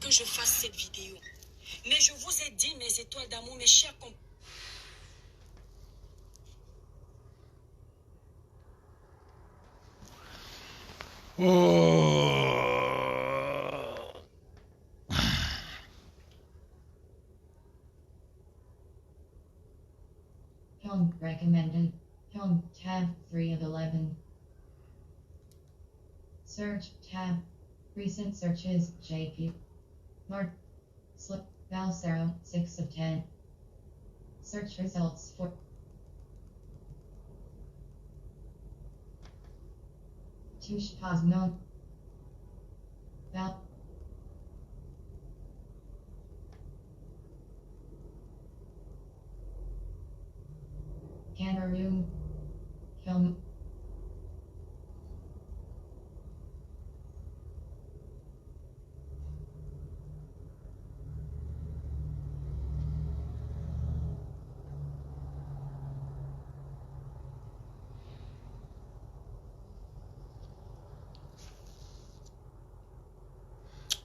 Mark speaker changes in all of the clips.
Speaker 1: que je fasse cette vidéo. Mais je vous ai dit, mes étoiles d'amour, mes chers compagnons.
Speaker 2: Film recommended. Film tab 3 of 11. Search tab. Recent searches JP. Mark. Slip. Valsero 6 of 10. Search results for. Touche Cosmo. Val. Cameroon. Film.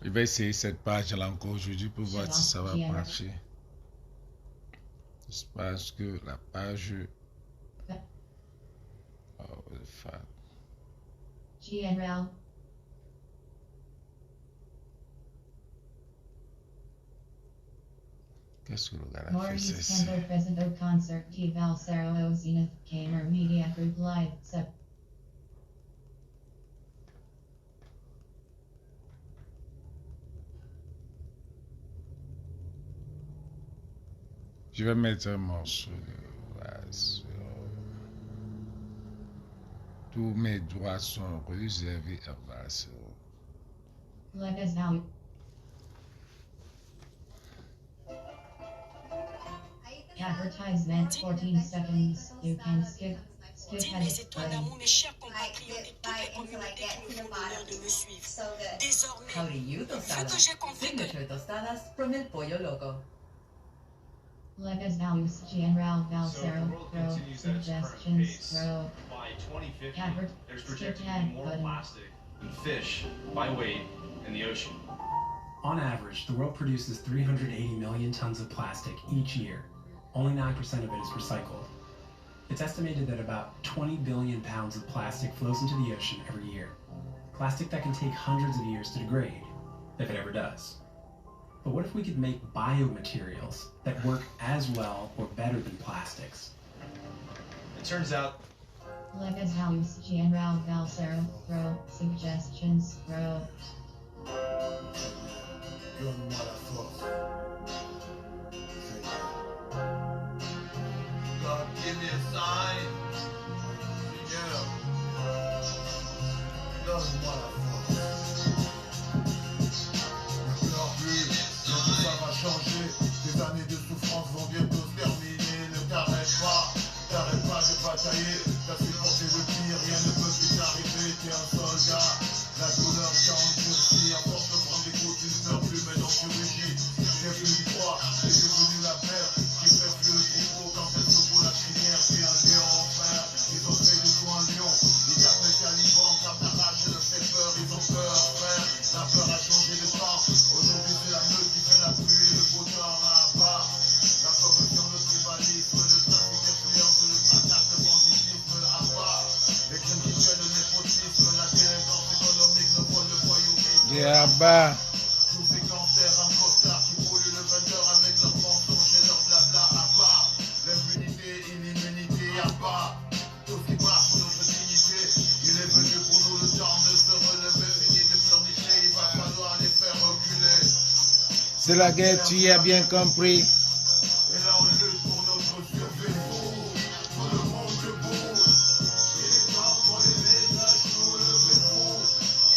Speaker 3: Je vais essayer cette page-là encore aujourd'hui pour voir si ça va marcher. J'espère que la page... Oh, the fuck.
Speaker 2: GNRL.
Speaker 3: Qu'est-ce que le gars a fait?
Speaker 2: Maurice
Speaker 3: C'est
Speaker 2: Campbell present au concert T. Valsero au Zenith Gamer Media Group Live.
Speaker 3: Je vais mettre un morceau de base. Tous mes droits sont réservés à base.
Speaker 2: Let us now. Advertisement 14 seconds. You can skip.
Speaker 1: Dis mes étoiles d'amour, mes chers compatriotes et toutes les communautés qui me font l'honneur de me suivre. Désormais, vu que j'ai compris que...
Speaker 4: tostadas from El Pollo Loco.
Speaker 2: Let us now use General Valsero Pro suggestions Pro.
Speaker 5: By 2050,
Speaker 2: Advert.
Speaker 5: there's
Speaker 2: Skip
Speaker 5: projected to
Speaker 2: ad
Speaker 5: be more
Speaker 2: button.
Speaker 5: plastic than fish by weight in the ocean.
Speaker 6: On average, the world produces 380 million tons of plastic each year. Only 9% of it is recycled. It's estimated that about 20 billion pounds of plastic flows into the ocean every year. Plastic that can take hundreds of years to degrade, if it ever does. But what if we could make biomaterials that work as well or better than plastics?
Speaker 5: It turns out
Speaker 2: Let us now use General Valsero Pro suggestions Pro.
Speaker 7: Donne-moi la force. God, give me a sign. Seigneur. Donne-moi la force. Ne pleure plus. Bientôt ça va changer. Des années de souffrance vont bientôt se terminer. Ne t'arrête pas. T'arrête pas de batailler. T'as supporté le pire. Rien ne peut plus t'arriver. T'es un soldat. La douleur t'a endurci. À force de prendre des coups, tu ne pleures plus, mais non, tu rugis. T'es plus froid. T'es devenu la mer qui fait plus le troupeau quand elle secoue la crinière. T'es un lion en fer. Ils ont fait de toi un lion. Ils t'appellent Caliban car ta rage leur fait peur. Ils ont peur, frère. La peur a changé de temps. Aujourd'hui, c'est la meute qui fait la pluie et le beau temps à bas. La corruption, le tribalisme, le trafic d'influence, le braquage, le banditisme à bas. Les crimes rituels, le népotisme, la délinquance économique, le vol, le voyourisme.
Speaker 3: à bas.
Speaker 7: Tous ces cancers en costard qui polluent le vendeur avec leurs mensonges et leurs blabla à part. L'impunité et l'immunité à part. Tout ce qui marche pour notre dignité. Il est venu pour nous le temps de se relever. Fini de pleurnicher, il va falloir les faire reculer.
Speaker 3: C'est la guerre, tu y as bien compris.
Speaker 7: Et là on lutte pour notre survie. Tout le monde debout. Il est temps pour les messages nous levez-vous.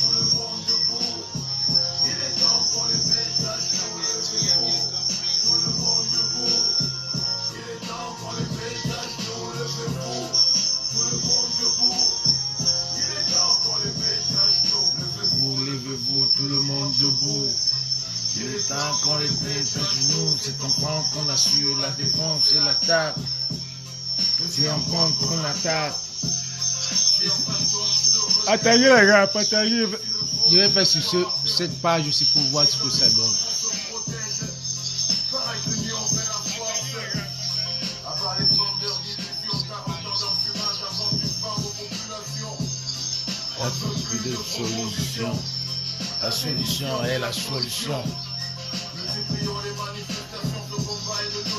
Speaker 7: Tout le monde debout. Il est temps pour les messages nous levez-vous. Tout le monde debout. Il est temps pour les messages nous levez-vous. Tout le monde debout. Il est temps pour les messages nous levez-vous.
Speaker 3: Levez-vous, tout le monde debout. Il est temps qu'on les mette à genoux. C'est en point qu'on assure la défense et l'attaque. C'est en point qu'on attaque. Attendez les gars, partagez. Je vais faire sur cette page aussi pour voir ce que ça donne. Il n'y a plus de solution. La solution est la solution.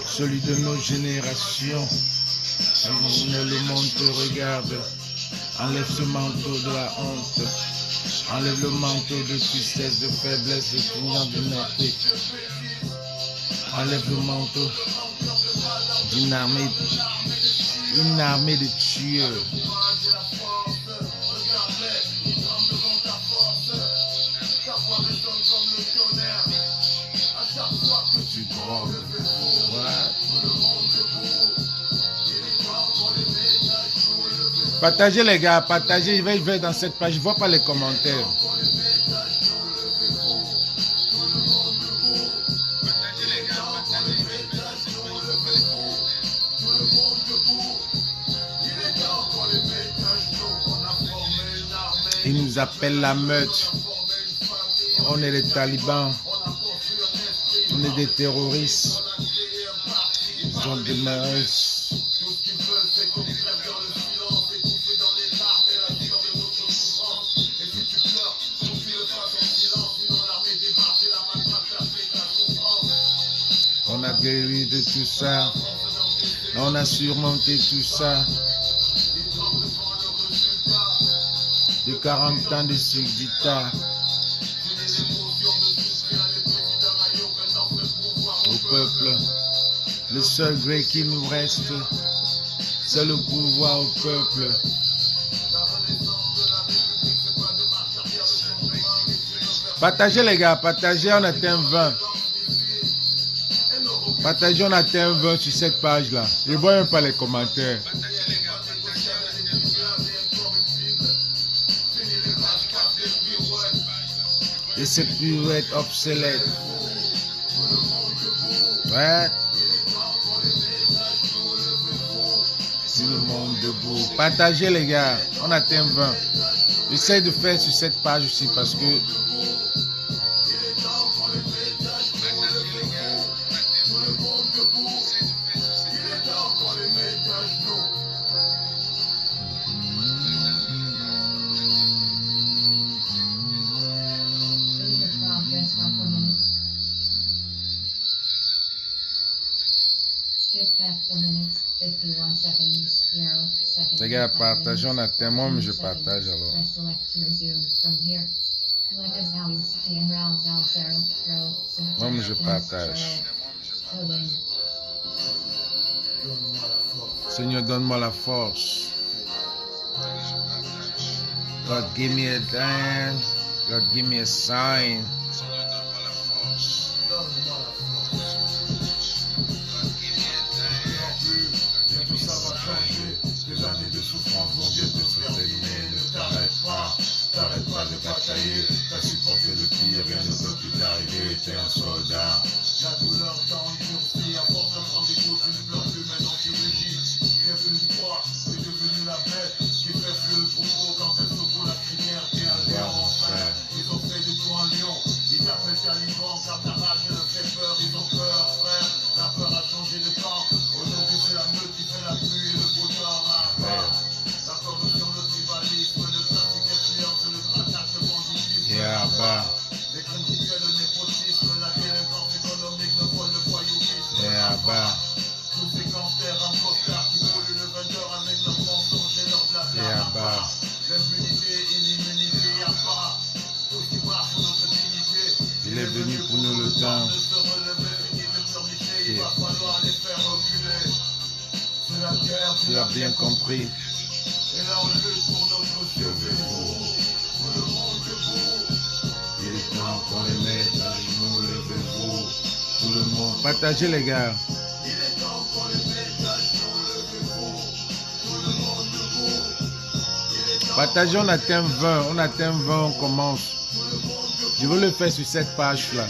Speaker 3: Celui de nos générations. Si le monde te regarde, enlève ce manteau de la honte. Enlève le manteau de tristesse, de faiblesse, de clignant de nôté. Enlève le manteau d'une armée de tueurs. Tu drogues. What? Partagez les gars, partagez, je vais dans cette page, je ne vois pas les commentaires. Ils nous appellent la meute. On est les talibans. On est des terroristes. Ils ont des meurtres. On a guéri de tout ça. On a surmonté tout ça. De 40 ans de subditat. Au peuple. Le seul gré qui nous reste, c'est le pouvoir au peuple. Partagez les gars, partagez, on atteint 20. Partagez, on atteint 20 sur cette page-là. Je ne vois même pas les commentaires. Et c'est plus être obsolète. Ouais. Tout le monde debout. Partagez les gars, on atteint 20. J'essaie de faire sur cette page aussi parce que les gars, partagez, on atteint, moi mais je partage alors. Moi mais je partage. Seigneur, donne-moi la force. God, give me a dime. God, give me a sign.
Speaker 7: T'arrêtes pas de batailler, t'as supporté le pire, rien ne peut plus t'arriver, t'es un soldat. La douleur t'a endurci, à force de prendre des coups, tu ne pleures plus, maintenant tu rugis. T'es devenu froid, t'es devenu la bête, qui fait le troupeau quand elle secoue la crinière, t'es un lion enfin. Ils ont fait de toi un lion, ils t'appellent Caliban, car ta rage leur fait peur, ils ont peur frère. La peur a changé de camp, aujourd'hui c'est la meute qui fait la pluie et le beau temps. La corruption, le tribalisme, le trafic influence, le braquage de banditisme. Les crimes rituels, le népotisme, la délinquance économique, le vol, le voyourisme. Tous ces gangsters en costard qui polluent le vendeur avec leurs mensonges et leurs blabla. L'impunité et l'immunité, y'a pas. Tout ce qui marche pour notre dignité.
Speaker 3: Il est venu pour nous le temps.
Speaker 7: De se relever, fini de pleurnicher, il va falloir les faire reculer. C'est la guerre,
Speaker 3: Tu as bien compris.
Speaker 7: et là on lutte pour notre survie. Tout le monde debout.
Speaker 3: Il est temps qu'on les mette à genoux, levez-vous. Tout le monde. Partagez les gars.
Speaker 7: Il est temps qu'on les mette à genoux, levez-vous. Tout le monde debout. Il est temps
Speaker 3: Partagez, on atteint 20. On atteint 20, on commence. Je veux le faire sur cette page-là.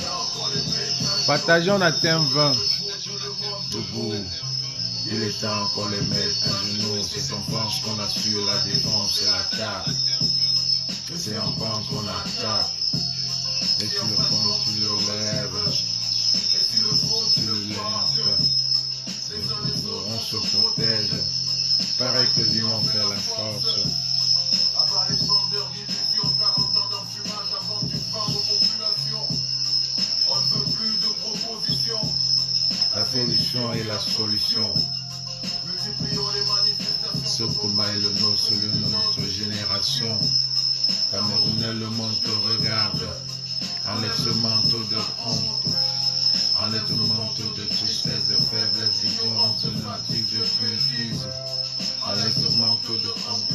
Speaker 3: Partagez, on atteint 20. Debout. Il est temps qu'on les mette à genoux. C'est qu'on pense qu'on assure la défense et la carte. C'est en bas qu'on attaque. Et tu le prends, tu le lèves. Tu le lèves. On se protège. Pareil que l'union fait la force.
Speaker 7: Avoir les vendeurs d'illusions, 40 ans d'enfumage avant du vent aux populations. On ne veut plus de propositions.
Speaker 3: La pollution est la solution.
Speaker 7: Multiplions les manifestations.
Speaker 3: Ce combat est le nôtre, celui de notre génération. Camerounais, le monde te regarde. Enlève ce manteau de honte. Enlève le manteau de tristesse, de faiblesse, d'ignorance, de natif, de bêtise. Enlève le manteau de honte.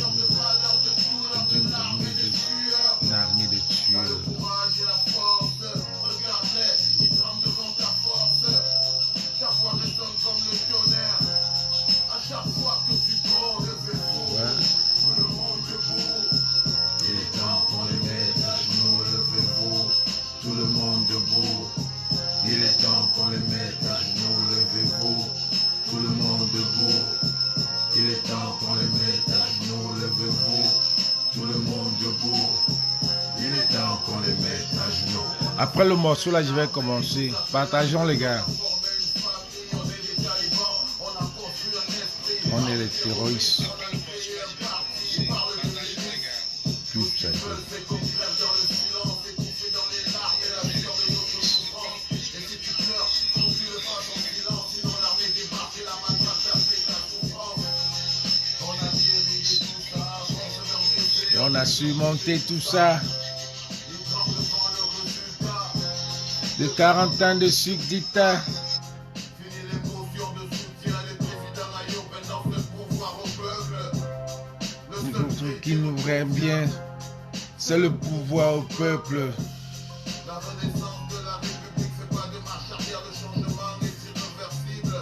Speaker 3: D'une armée de tueurs.
Speaker 7: Le courage et la force. Regarde-les, ils tremblent devant ta force. Ta voix résonne comme le tonnerre. À chaque fois que tu prends le vaisseau, tout le monde debout.
Speaker 3: Il est temps qu'on les mette à genoux, levez-vous. Tout le monde debout. Il est temps qu'on les mette à genoux, levez-vous. Tout le monde debout. Il est temps qu'on les mette à genoux, levez-vous. Tout le monde debout. Il est temps qu'on les mette à genoux. Après le morceau là, je vais commencer. Partageons les gars. On est les terroristes. Tout ça. Et on a surmonté tout ça. De 40 ans de succès. Ce qui nous rend bien, c'est le pouvoir au peuple.
Speaker 7: La renaissance de la République, c'est pas de marche arrière, le changement est irréversible.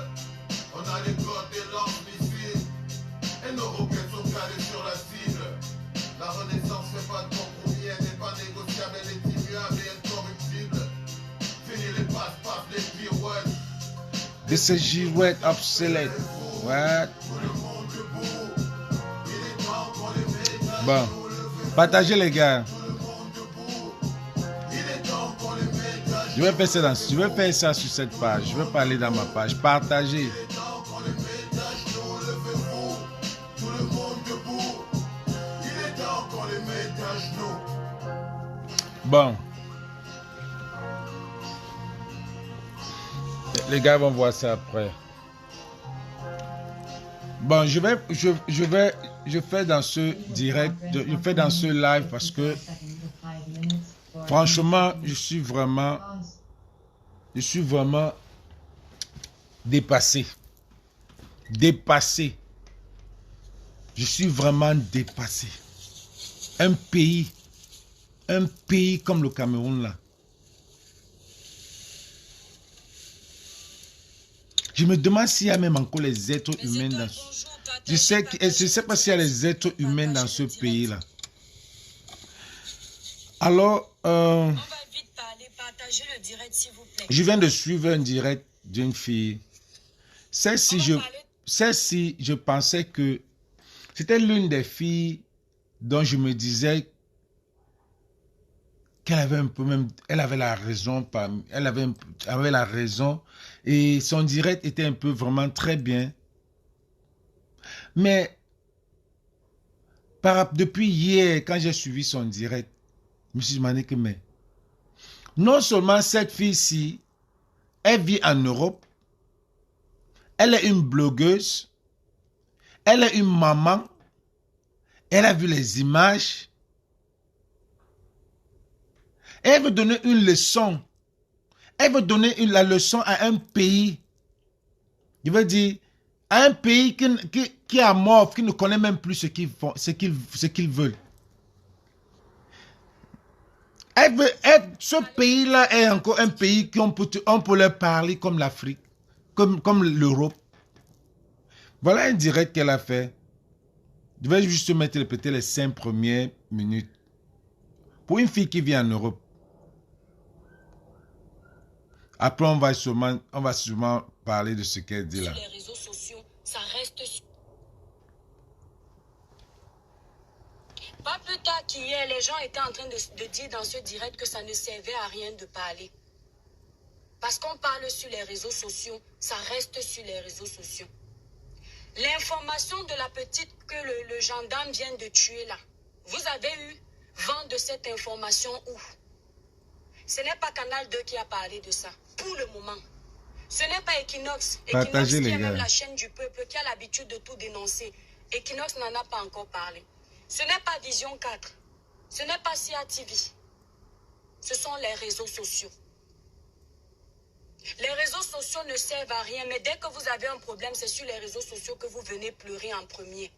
Speaker 7: On a les codes et l'arme ici, et nos roquettes sont calées sur la cible. La renaissance fait pas de compromis, elle n'est pas négociable, elle est immuable et incorruptible. Fini les passe-passe, les pirouettes.
Speaker 3: This is girouette obsolète. What? Bon, partagez les gars. Je vais faire ça sur cette page. Je vais parler dans ma page. Partagez. Bon. Les gars vont voir ça après. Bon, je fais dans ce direct, je fais dans ce live parce que franchement, je suis vraiment dépassé. Je suis vraiment dépassé. Un pays comme le Cameroun là. Je me demande s'il y a même encore les êtres humains dans ce... Je sais pas s'il y a les êtres humains dans ce pays-là. Alors,
Speaker 1: On va vite parler, partagez le direct s'il vous plaît.
Speaker 3: Je viens de suivre un direct d'une fille. Celle-ci, je pensais que c'était l'une des filles dont je me disais qu'elle avait un peu même... Elle avait la raison, avait la raison. Et son direct était un peu vraiment très bien. Mais depuis hier, quand j'ai suivi son direct, je me suis demandé que non seulement cette fille-ci, elle vit en Europe, elle est une blogueuse, elle est une maman, elle a vu les images, elle veut donner une leçon. Elle veut donner la leçon à un pays. Je veux dire, à un pays qui est mort, qui ne connaît même plus ce qu'ils font, ce qu'ils veulent. Ce pays-là est encore un pays qu'on peut leur parler comme l'Afrique, comme l'Europe. Voilà un direct qu'elle a fait. Je vais juste mettre peut-être les 5 premières minutes. Pour une fille qui vit en Europe. Après, on va sûrement parler de ce qu'elle dit là.
Speaker 1: Les réseaux sociaux, ça reste... Pas plus tard qu'hier, les les gens étaient en train de dire dans ce direct que ça ne servait à rien de parler. Parce qu'on parle sur les réseaux sociaux, ça reste sur les réseaux sociaux. L'information de la petite que le gendarme vient de tuer là, vous avez eu vent de cette information où? Ce n'est pas Canal 2 qui a parlé de ça, pour le moment. Ce n'est pas Equinox. Equinox qui est même la chaîne du peuple, qui a l'habitude de tout dénoncer. Equinox n'en a pas encore parlé. Ce n'est pas Vision 4. Ce n'est pas CIA TV. Ce sont les réseaux sociaux. Les réseaux sociaux ne servent à rien, mais dès que vous avez un problème, c'est sur les réseaux sociaux que vous venez pleurer en premier.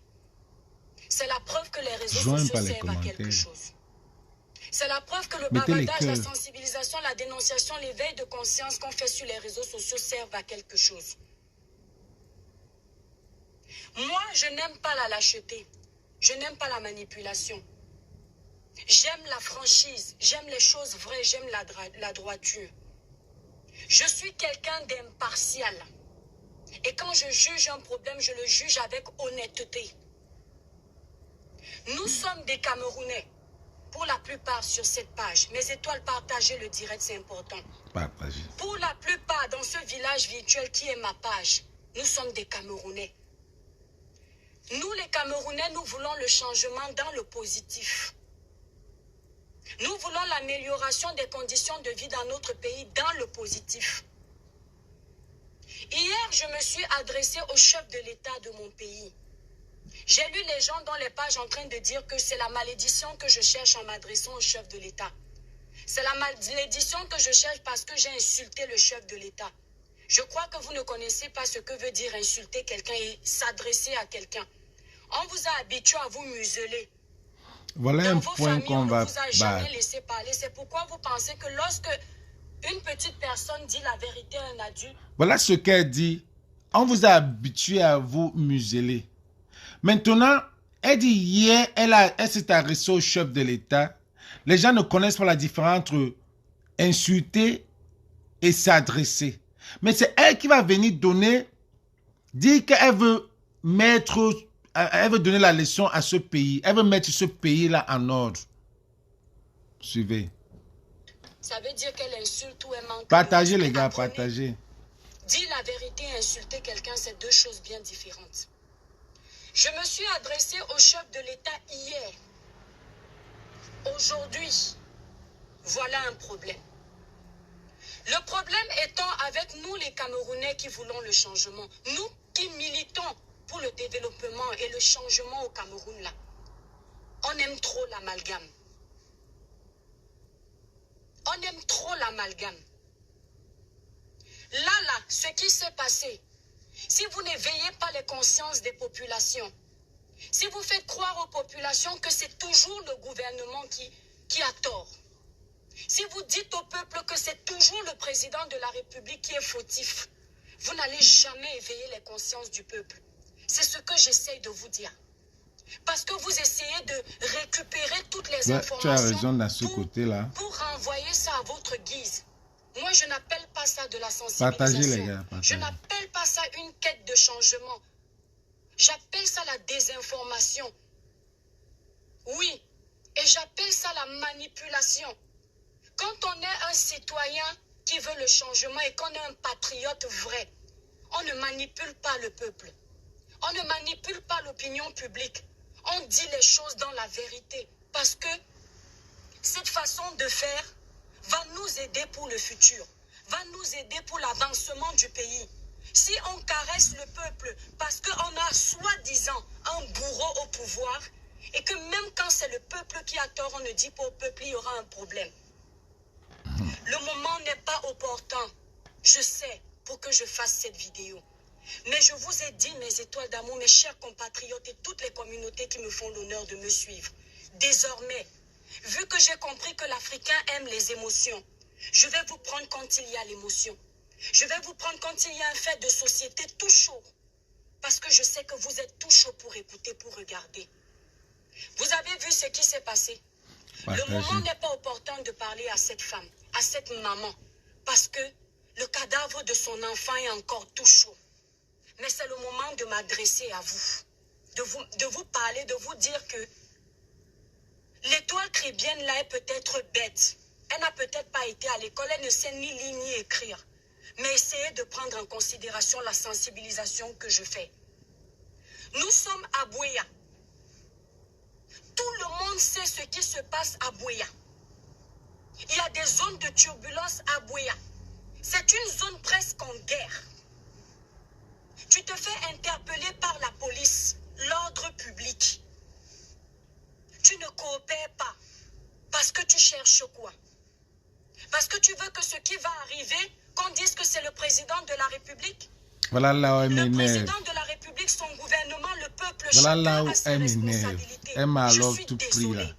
Speaker 1: C'est la preuve que les réseaux sociaux servent à quelque chose. C'est la preuve que le bavardage, la sensibilisation, la dénonciation, l'éveil de conscience qu'on fait sur les réseaux sociaux servent à quelque chose. Moi, je n'aime pas la lâcheté. Je n'aime pas la manipulation. J'aime la franchise. J'aime les choses vraies. J'aime la droiture. Je suis quelqu'un d'impartial. Et quand je juge un problème, je le juge avec honnêteté. Nous sommes des Camerounais. Pour la plupart sur cette page. Mes étoiles, partagez le direct, c'est important.
Speaker 3: Partagez.
Speaker 1: Pour la plupart dans ce village virtuel qui est ma page, nous sommes des Camerounais. Nous les Camerounais, nous voulons le changement dans le positif. Nous voulons l'amélioration des conditions de vie dans notre pays dans le positif. Hier, je me suis adressée au chef de l'État de mon pays. J'ai lu les gens dans les pages en train de dire que c'est la malédiction que je cherche en m'adressant au chef de l'État. C'est la malédiction que je cherche parce que j'ai insulté le chef de l'État. Je crois que vous ne connaissez pas ce que veut dire insulter quelqu'un et s'adresser à quelqu'un. On vous a habitué à vous museler.
Speaker 3: Voilà un point qu'on va
Speaker 1: battre. On ne vous a jamais laissé parler. C'est pourquoi vous pensez que lorsque une petite personne dit la vérité à un adulte...
Speaker 3: Voilà ce qu'elle dit. On vous a habitué à vous museler. Maintenant, elle dit hier, elle s'est adressée au chef de l'État. Les gens ne connaissent pas la différence entre insulter et s'adresser. Mais c'est elle qui va venir dire qu'elle veut donner la leçon à ce pays. Elle veut mettre ce pays-là en ordre. Suivez.
Speaker 1: Ça veut dire qu'elle insulte ou elle manque.
Speaker 3: Partagez les gars, partagez.
Speaker 1: Dire la vérité et insulter quelqu'un, c'est deux choses bien différentes. Je me suis adressée au chef de l'État hier. Aujourd'hui, voilà un problème. Le problème étant avec nous les Camerounais qui voulons le changement. Nous qui militons pour le développement et le changement au Cameroun là. On aime trop l'amalgame. On aime trop l'amalgame. Là, ce qui s'est passé, si vous n'éveillez pas les consciences des populations, si vous faites croire aux populations que c'est toujours le gouvernement qui a tort, si vous dites au peuple que c'est toujours le président de la République qui est fautif, vous n'allez jamais éveiller les consciences du peuple. C'est ce que j'essaye de vous dire. Parce que vous essayez de récupérer toutes les informations
Speaker 3: tu as raison dans ce côté-là.
Speaker 1: Pour renvoyer ça à votre guise. Moi, je n'appelle pas ça de la sensibilisation.
Speaker 3: Partagez les gars. Partagez.
Speaker 1: Je n'appelle pas ça une quête de changement. J'appelle ça la désinformation. Oui, et j'appelle ça la manipulation. Quand on est un citoyen qui veut le changement et qu'on est un patriote vrai, on ne manipule pas le peuple. On ne manipule pas l'opinion publique. On dit les choses dans la vérité. Parce que cette façon de faire va nous aider pour le futur. Va nous aider pour l'avancement du pays. Si on caresse le peuple parce qu'on a soi-disant un bourreau au pouvoir et que même quand c'est le peuple qui a tort, on ne dit pas au peuple, il y aura un problème. Le moment n'est pas opportun, je sais, pour que je fasse cette vidéo. Mais je vous ai dit, mes étoiles d'amour, mes chers compatriotes et toutes les communautés qui me font l'honneur de me suivre. Désormais, vu que j'ai compris que l'Africain aime les émotions, je vais vous prendre quand il y a l'émotion. Je vais vous prendre quand il y a un fait de société tout chaud. Parce que je sais que vous êtes tout chaud pour écouter, pour regarder. Vous avez vu ce qui s'est passé? Le moment n'est pas opportun de parler à cette femme, à cette maman. Parce que le cadavre de son enfant est encore tout chaud. Mais c'est le moment de m'adresser à vous. De vous parler, de vous dire que L'étoile chrétienne là est peut-être bête. Elle n'a peut-être pas été à l'école, elle ne sait ni lire ni écrire. Mais essayez de prendre en considération la sensibilisation que je fais. Nous sommes à Buea. Tout le monde sait ce qui se passe à Buea. Il y a des zones de turbulence à Buea. C'est une zone presque en guerre. Tu te fais interpeller par la police, l'ordre public. Tu ne coopères pas. Parce que tu cherches quoi? Parce que tu veux que ce qui va arriver, qu'on dise que c'est le président de la République?
Speaker 3: Voilà là où elle
Speaker 1: Le
Speaker 3: m'énerve.
Speaker 1: président de la République, son gouvernement, le peuple,
Speaker 3: Voilà là
Speaker 1: chacun
Speaker 3: où
Speaker 1: a ses
Speaker 3: elle m'énerve.
Speaker 1: responsabilités.
Speaker 3: Elle m'a
Speaker 1: Je
Speaker 3: alors
Speaker 1: suis
Speaker 3: tout pris
Speaker 1: désolée.
Speaker 3: là.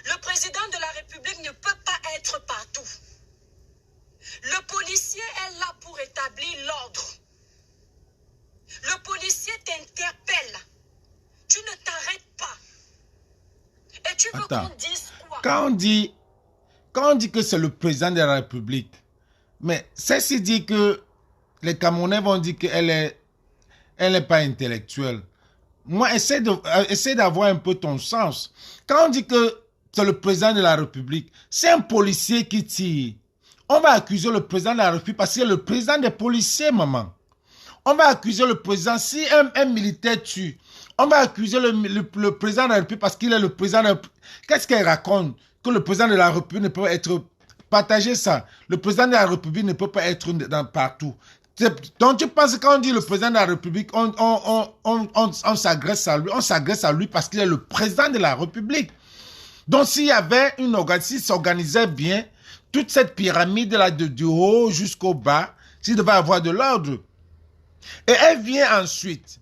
Speaker 1: Le président de la République ne peut pas être partout. Le policier est là pour établir l'ordre. Le policier t'interpelle. Tu ne t'arrêtes pas. Et tu veux
Speaker 3: Attends.
Speaker 1: qu'on dise quoi?
Speaker 3: Quand on dit que c'est le président de la République, mais ceci dit que les Camerounais vont dire qu'elle n'est pas intellectuelle. Moi, essaie d'avoir un peu ton sens. Quand on dit que c'est le président de la République, c'est un policier qui tire. On va accuser le président de la République parce qu'il est le président des policiers, maman. On va accuser le président si un militaire tue. On va accuser le président de la République parce qu'il est le président de la République. Qu'est-ce qu'elle raconte? Que le président de la République ne peut pas être... Partagez ça. Le président de la République ne peut pas être partout. Donc tu penses que quand on dit le président de la République, on s'agresse à lui. On s'agresse à lui parce qu'il est le président de la République. Donc s'il y avait une organisation, s'il s'organisait bien, toute cette pyramide là du haut jusqu'au bas, s'il devait avoir de l'ordre. Et elle vient ensuite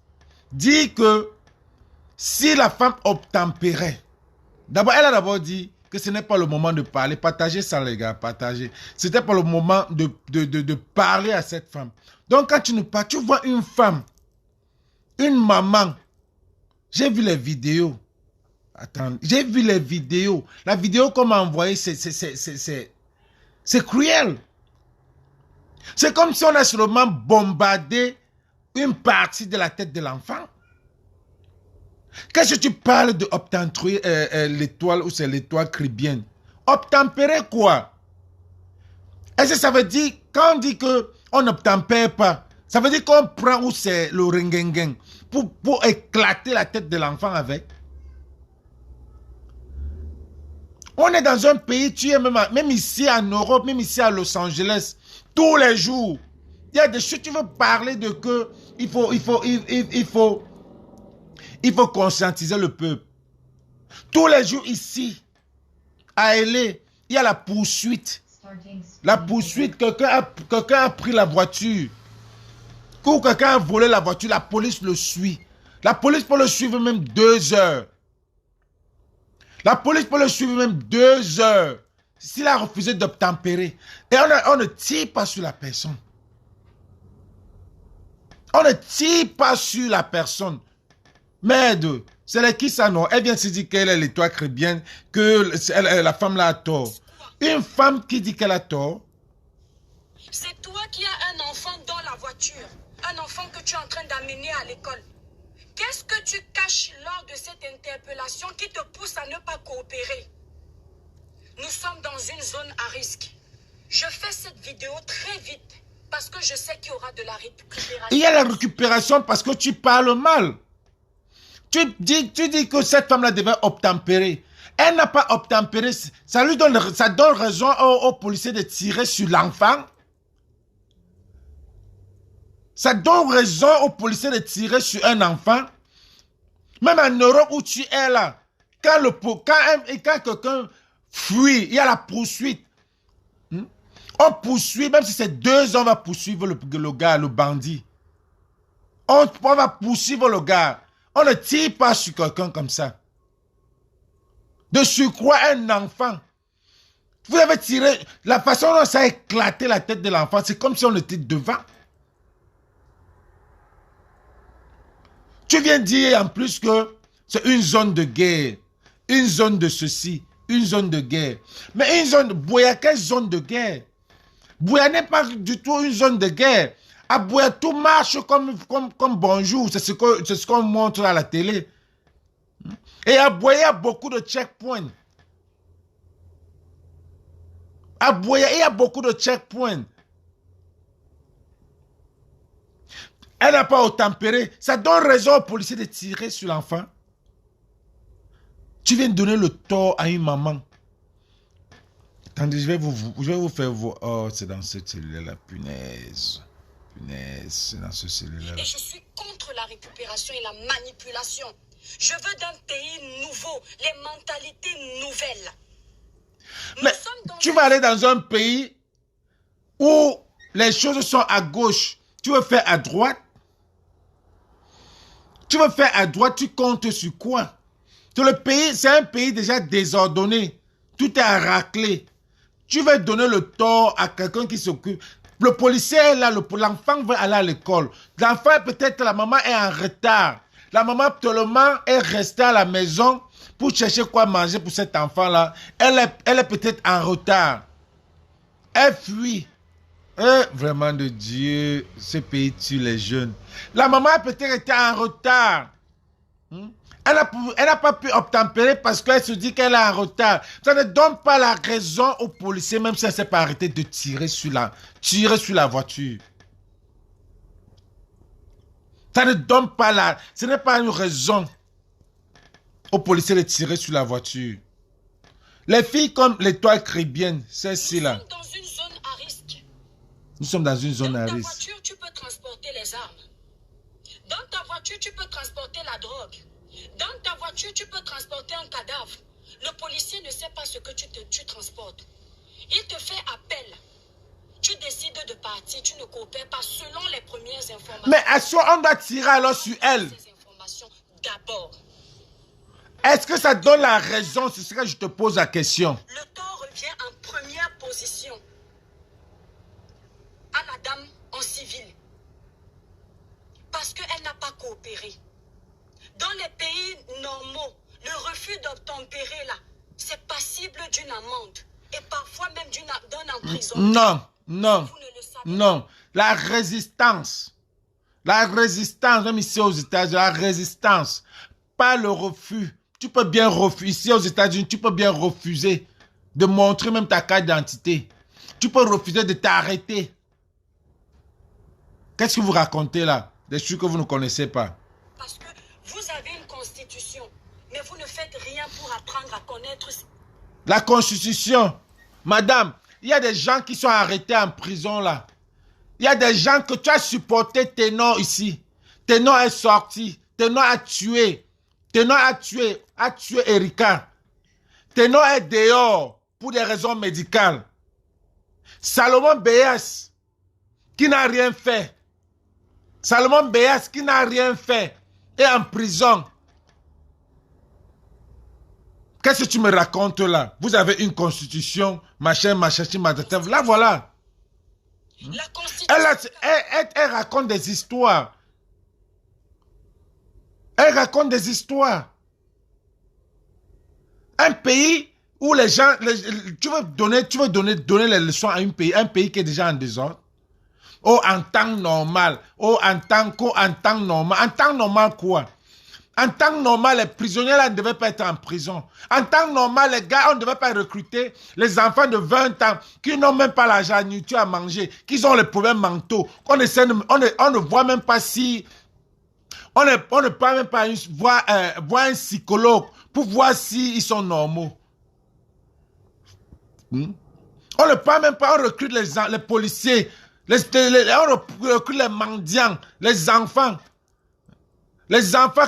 Speaker 3: dire que si la femme obtempérait, d'abord, elle a d'abord dit que ce n'est pas le moment de parler. Partagez ça, les gars, partagez. C'était pas le moment de parler à cette femme. Donc, quand tu ne parles, tu vois une femme, une maman. J'ai vu les vidéos. Attends, j'ai vu les vidéos. La vidéo qu'on m'a envoyée, c'est cruel. C'est comme si on a seulement bombardé une partie de la tête de l'enfant. Qu'est-ce que tu parles de obtempérer l'étoile ou c'est l'étoile chrétienne? Obtempérer quoi? Est-ce que ça veut dire, quand on dit qu'on n'obtempère pas, ça veut dire qu'on prend où c'est le ringengen pour éclater la tête de l'enfant avec? On est dans un pays, tu es même ici en Europe, même ici à Los Angeles, tous les jours, il y a des choses, tu veux parler de que il faut conscientiser le peuple. Tous les jours ici, à LA, il y a la poursuite. La poursuite, quelqu'un a pris la voiture. Ou quelqu'un a volé la voiture, la police le suit. La police peut le suivre même 2 heures. La police peut le suivre même 2 heures. S'il a refusé d'obtempérer. Et on ne tire pas sur la personne. On ne tire pas sur la personne. Merde, c'est qui ça non? Elle vient se dire qu'elle est l'étoile chrétienne, que la femme là a tort. Une femme qui dit qu'elle a tort.
Speaker 1: C'est toi qui as un enfant dans la voiture. Un enfant que tu es en train d'amener à l'école. Qu'est-ce que tu caches lors de cette interpellation qui te pousse à ne pas coopérer? Nous sommes dans une zone à risque. Je fais cette vidéo très vite parce que je sais qu'il y aura de la récupération.
Speaker 3: Il y a la récupération parce que tu parles mal. Tu dis que cette femme-là devait obtempérer. Elle n'a pas obtempéré. Ça donne raison aux policiers de tirer sur l'enfant. Ça donne raison aux policiers de tirer sur un enfant. Même en Europe où tu es là, quand quelqu'un fuit, il y a la poursuite. On poursuit, même si c'est 2 ans, on va poursuivre le gars, le bandit. On va poursuivre le gars. On ne tire pas sur quelqu'un comme ça. De surcroît, un enfant. Vous avez tiré, la façon dont ça a éclaté la tête de l'enfant, c'est comme si on était devant. Tu viens dire en plus que c'est une zone de guerre, une zone de ceci, une zone de guerre. Mais une zone de Buea, quelle zone de guerre? Buea n'est pas du tout une zone de guerre. À Buea, tout marche comme bonjour. C'est ce qu'on montre à la télé. Et à Boya, il y a beaucoup de checkpoints. À Boya, il y a beaucoup de checkpoints. Elle n'a pas tempéré. Ça donne raison aux policiers de tirer sur l'enfant. Tu viens de donner le tort à une maman. Attendez, je vais vous faire voir. Oh, c'est dans cette cellule-là. Punaise. Punaise, c'est dans ce cellule-là.
Speaker 1: Et je suis contre la récupération et la manipulation. Je veux d'un pays nouveau, les mentalités nouvelles.
Speaker 3: Mais tu vas aller dans un pays où les choses sont à gauche. Tu veux faire à droite? Tu veux faire à droite, tu comptes sur quoi? Le pays, c'est un pays déjà désordonné. Tout est à racler. Tu veux donner le tort à quelqu'un qui s'occupe. Le policier est là, l'enfant veut aller à l'école. L'enfant, peut-être la maman est en retard. La maman, tellement est restée à la maison pour chercher quoi manger pour cet enfant-là. Elle est peut-être en retard. Elle fuit. Vraiment de Dieu, ce pays tue les jeunes. La maman a peut-être été en retard. Elle n'a pas pu obtempérer parce qu'elle se dit qu'elle est en retard. Ça ne donne pas la raison aux policiers, même si elle ne s'est pas arrêtée de tirer sur la voiture. Ça ne donne pas la... Ce n'est pas une raison aux policiers de tirer sur la voiture. Les filles comme l'étoile caribéenne, celle-ci-là.
Speaker 1: Nous sommes dans une zone à risque.
Speaker 3: Nous sommes dans une zone à
Speaker 1: Dans ta
Speaker 3: risque.
Speaker 1: voiture, tu peux transporter les armes. Dans ta voiture, tu peux transporter la drogue. Dans ta voiture, tu peux transporter un cadavre. Le policier ne sait pas ce que tu transportes. Il te fait appel. Tu décides de partir, tu ne coopères pas selon les premières informations.
Speaker 3: Mais à soi, on doit tirer alors sur elle.
Speaker 1: Ces informations d'abord.
Speaker 3: Est-ce que ça donne la raison? C'est ce que je te pose la question.
Speaker 1: Le tort revient en première position à la dame en civil. Parce qu'elle n'a pas coopéré. Dans les pays normaux, le refus d'obtempérer là, c'est passible d'une amende et parfois même d'un emprisonnement.
Speaker 3: Non. Non. La résistance, même ici aux États-Unis, la résistance, pas le refus. Tu peux bien refuser, ici aux États-Unis, tu peux bien refuser de montrer même ta carte d'identité. Tu peux refuser de t'arrêter. Qu'est-ce que vous racontez là? Des choses que vous ne connaissez pas.
Speaker 1: Parce que vous avez une constitution, mais vous ne faites rien pour apprendre à connaître.
Speaker 3: La constitution. Madame, il y a des gens qui sont arrêtés en prison là. Il y a des gens que tu as supporté Ténor ici. Ténor est sorti. Ténor a tué. Ténor a tué Erika. Ténor est dehors pour des raisons médicales. Salomon Béas, qui n'a rien fait. Salomon Béas, qui n'a rien fait, est en prison. Qu'est-ce que tu me racontes là? Vous avez une constitution, machin, là voilà.
Speaker 1: La constitution...
Speaker 3: Elle raconte des histoires. Elle raconte des histoires. Un pays où les gens... tu veux donner les leçons à un pays qui est déjà en désordre. Oh, en temps normal. Oh, en temps normal. En temps normal quoi? En temps normal, les prisonniers là ne devaient pas être en prison. En temps normal, les gars, on ne devait pas recruter les enfants de 20 ans qui n'ont même pas l'argent à manger, qui ont les problèmes mentaux. On ne voit même pas si... On ne peut même pas voir un psychologue pour voir s'ils sont normaux. On ne peut même pas, on recrute les policiers, on recrute les mendiants, les enfants. Les enfants,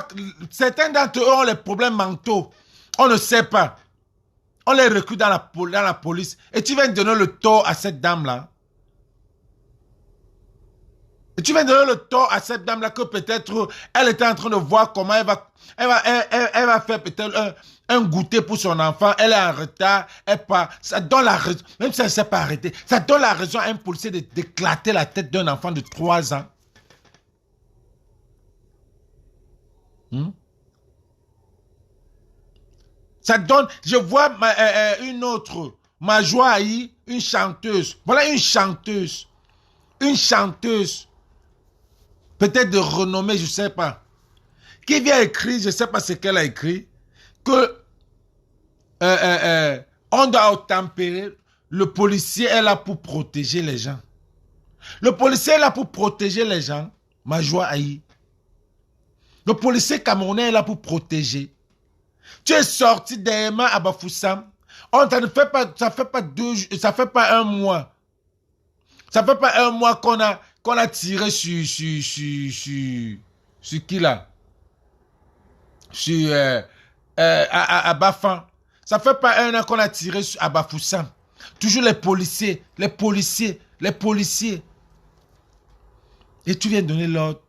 Speaker 3: certains d'entre eux ont les problèmes mentaux. On ne sait pas. On les recrute dans la police. Et tu viens de donner le tort à cette dame-là. Et tu viens de donner le tort à cette dame-là que peut-être elle était en train de voir comment elle va faire peut-être un goûter pour son enfant. Elle est en retard. Ça donne la raison, même si elle ne s'est pas arrêtée, ça donne la raison à un policier d'éclater la tête d'un enfant de 3 ans. Ça donne, je vois une autre, Majwa Aïe, une chanteuse. Voilà une chanteuse. Une chanteuse. Peut-être de renommée, je ne sais pas. Qui vient écrire, je ne sais pas ce qu'elle a écrit. que on doit tempérer. Le policier est là pour protéger les gens. Le policier est là pour protéger les gens. Majwa Aïe. Le policier camerounais est là pour protéger. Tu es sorti d'Ema à Bafoussam. Ça fait pas un mois. Ça fait pas un mois qu'on a tiré sur qui là? À Bafan. Ça fait pas un an qu'on a tiré à Bafoussam. Toujours les policiers. Et tu viens donner l'ordre.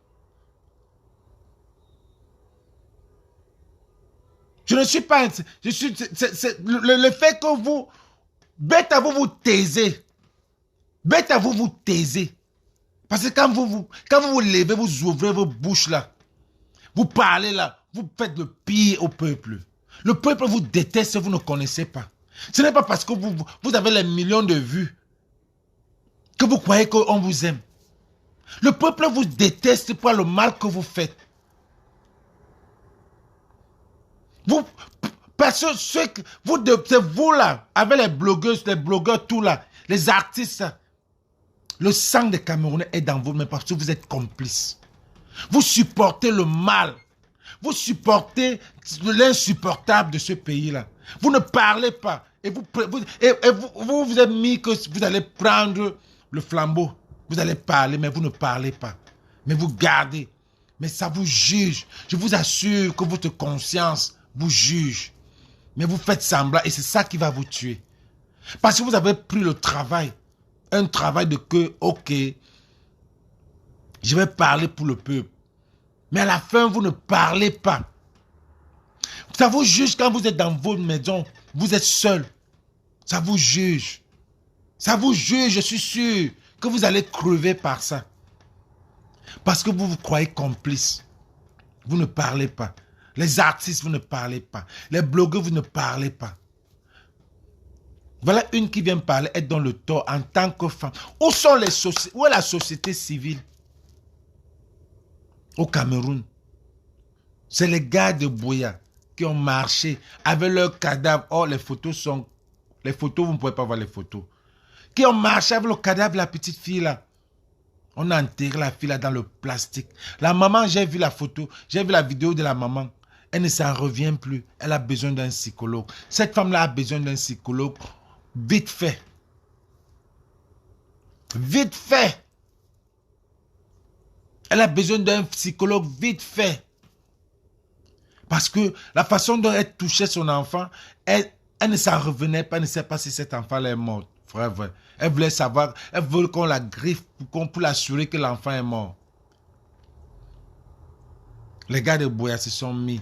Speaker 3: Je ne suis pas... le fait que vous... Bête à vous taisez. Bête à vous taisez. Parce que quand vous levez, vous ouvrez vos bouches là. Vous parlez là. Vous faites le pire au peuple. Le peuple vous déteste, vous ne connaissez pas. Ce n'est pas parce que vous avez les millions de vues que vous croyez qu'on vous aime. Le peuple vous déteste pour le mal que vous faites. Parce que c'est vous là, avec les blogueurs, tout là, les artistes, le sang des Camerounais est dans vous, mais parce que vous êtes complices. Vous supportez le mal. Vous supportez l'insupportable de ce pays-là. Vous ne parlez pas. Et vous êtes mis que vous allez prendre le flambeau. Vous allez parler, mais vous ne parlez pas. Mais vous gardez. Mais ça vous juge. Je vous assure que votre conscience vous juge. Mais vous faites semblant et c'est ça qui va vous tuer. Parce que vous avez pris le travail. Un travail de que, ok, je vais parler pour le peuple. Mais à la fin, vous ne parlez pas. Ça vous juge quand vous êtes dans votre maison. Vous êtes seul. Ça vous juge. Ça vous juge, je suis sûr que vous allez crever par ça. Parce que vous vous croyez complice. Vous ne parlez pas. Les artistes, vous ne parlez pas. Les blogueurs, vous ne parlez pas. Voilà une qui vient parler, être dans le tort en tant que femme. Où est la société civile? Au Cameroun. C'est les gars de Buea qui ont marché avec leurs cadavres. Oh, les photos, vous ne pouvez pas voir les photos. Qui ont marché avec le cadavre de la petite fille là. On a enterré la fille là dans le plastique. La maman, j'ai vu la photo, j'ai vu la vidéo de la maman. Elle ne s'en revient plus. Elle a besoin d'un psychologue. Cette femme-là a besoin d'un psychologue. Vite fait. Vite fait. Elle a besoin d'un psychologue vite fait. Parce que la façon dont elle touchait son enfant, elle ne s'en revenait pas, elle ne sait pas si cet enfant est mort. Frère, vrai. Elle voulait savoir, elle veut qu'on la griffe pour l'assurer que l'enfant est mort. Les gars de Buea se sont mis.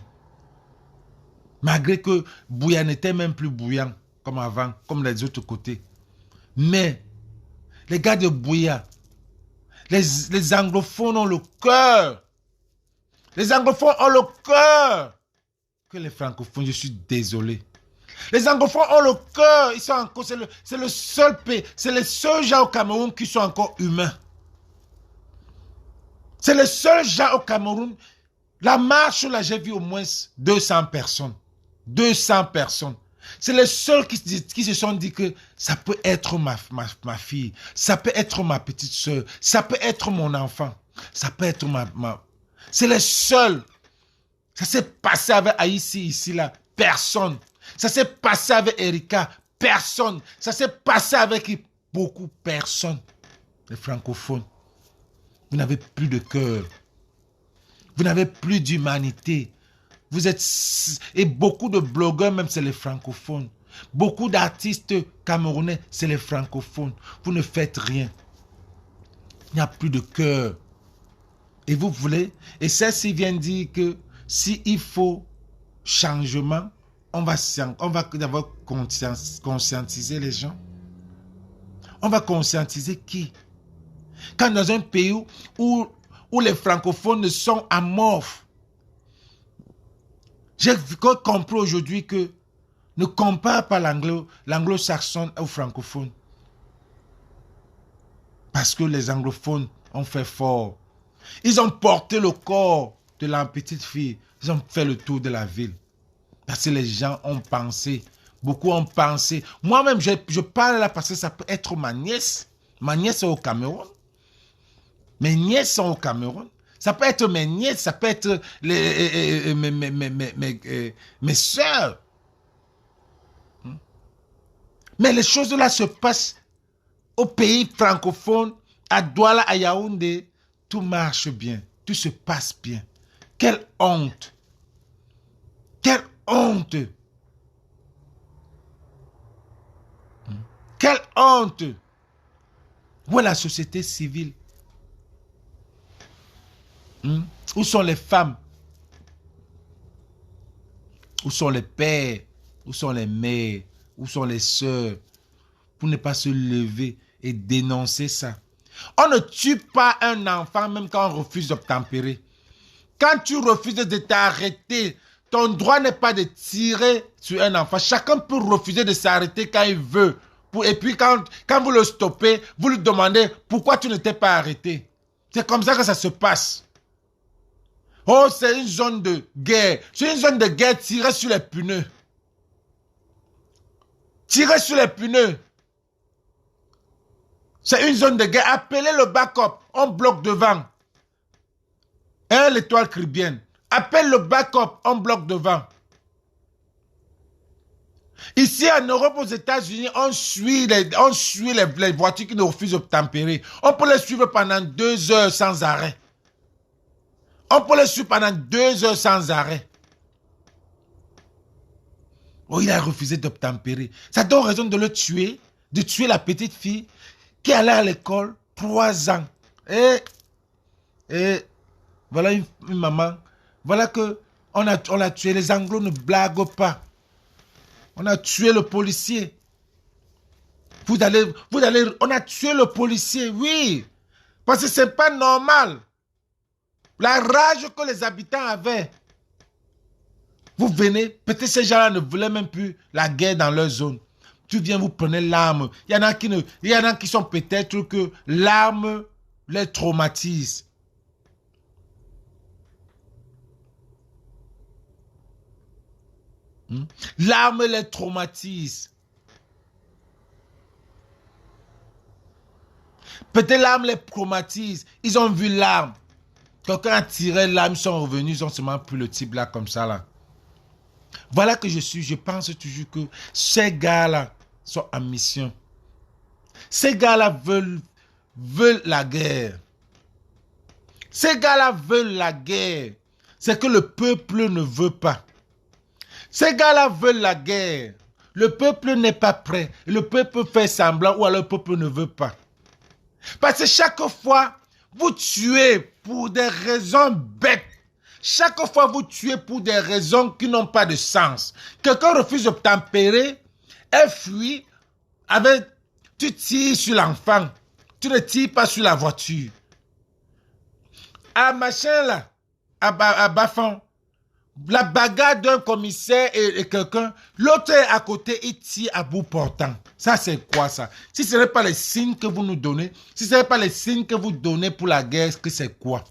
Speaker 3: Malgré que Buea n'était même plus bouillant comme avant, comme les autres côtés. Mais les gars de Buea, les anglophones ont le cœur. Les anglophones ont le cœur. Que les francophones, je suis désolé. Les anglophones ont le cœur. Ils sont encore, c'est le seul pays, c'est les seuls gens au Cameroun qui sont encore humains. C'est les seuls gens au Cameroun. La marche là, j'ai vu au moins 200 personnes. 200 personnes. C'est les seuls qui se sont dit que ça peut être ma fille, ça peut être ma petite soeur, ça peut être mon enfant, ça peut être ma... C'est les seuls. Ça s'est passé avec Aïssi ici là, personne. Ça s'est passé avec Erika, personne. Ça s'est passé avec beaucoup, personne. Les francophones, vous n'avez plus de cœur. Vous n'avez plus d'humanité. Vous êtes... Et beaucoup de blogueurs, même, c'est les francophones. Beaucoup d'artistes camerounais, c'est les francophones. Vous ne faites rien. Il n'y a plus de cœur. Et vous voulez... Et celle-ci vient dire que s'il faut changement, on va d'abord conscientiser les gens. On va conscientiser qui? Quand dans un pays où les francophones sont amorphes, j'ai compris aujourd'hui que ne compare pas l'anglo-saxon au francophone. Parce que les anglophones ont fait fort. Ils ont porté le corps de la petite fille. Ils ont fait le tour de la ville. Parce que les gens ont pensé. Beaucoup ont pensé. Moi-même, je parle là parce que ça peut être ma nièce. Ma nièce est au Cameroun. Mes nièces sont au Cameroun. Ça peut être mes nièces, ça peut être mes soeurs. Mais les choses là se passent au pays francophone, à Douala, à Yaoundé. Tout marche bien. Tout se passe bien. Quelle honte. Quelle honte. Quelle honte. Où est la société civile? Où sont les femmes? Où sont les pères? Où sont les mères? Où sont les sœurs? Pour ne pas se lever et dénoncer ça. On ne tue pas un enfant même quand on refuse d'obtempérer. Quand tu refuses de t'arrêter, ton droit n'est pas de tirer sur un enfant. Chacun peut refuser de s'arrêter quand il veut. Et puis quand vous le stoppez, vous lui demandez pourquoi tu ne t'es pas arrêté. C'est comme ça que ça se passe. Oh, c'est une zone de guerre. C'est une zone de guerre, tirez sur les pneus. Tirez sur les pneus. C'est une zone de guerre. Appelez le backup. On bloque devant. L'étoile caribéenne. Appelle le backup. On bloque devant. Ici en Europe, aux États-Unis, on suit les voitures qui ne refusent d'obtempérer. On peut les suivre pendant 2 heures sans arrêt. On peut les suivre pendant 2 heures sans arrêt. Oh, il a refusé d'obtempérer. Ça donne raison de le tuer, de tuer la petite fille qui allait à l'école 3 ans. Et voilà une maman. Voilà que on l'a tué. Les Anglos ne blaguent pas. On a tué le policier. On a tué le policier, oui. Parce que c'est pas normal. La rage que les habitants avaient. Vous venez, peut-être ces gens-là ne voulaient même plus la guerre dans leur zone. Tu viens, vous prenez l'arme. Il y en a qui sont peut-être que l'arme les traumatise. L'arme les traumatise. Peut-être l'arme les traumatise. Ils ont vu l'arme. Quelqu'un a tiré l'arme, ils sont revenus, ils ont seulement pris le type là comme ça là. Voilà que je pense toujours que ces gars-là sont en mission. Ces gars-là veulent la guerre. Ces gars-là veulent la guerre. C'est que le peuple ne veut pas. Ces gars-là veulent la guerre. Le peuple n'est pas prêt. Le peuple fait semblant ou alors le peuple ne veut pas. Parce que chaque fois, vous tuez pour des raisons bêtes. Chaque fois, vous tuez pour des raisons qui n'ont pas de sens. Quelqu'un refuse d'obtempérer, elle fuit, tu tires sur l'enfant. Tu ne tires pas sur la voiture. À machin là, à Bafon, la bagarre d'un commissaire et quelqu'un, l'autre est à côté, il tire à bout portant. Ça, c'est quoi ça? Si ce n'est pas les signes que vous nous donnez, si ce n'est pas les signes que vous donnez pour la guerre, que c'est quoi?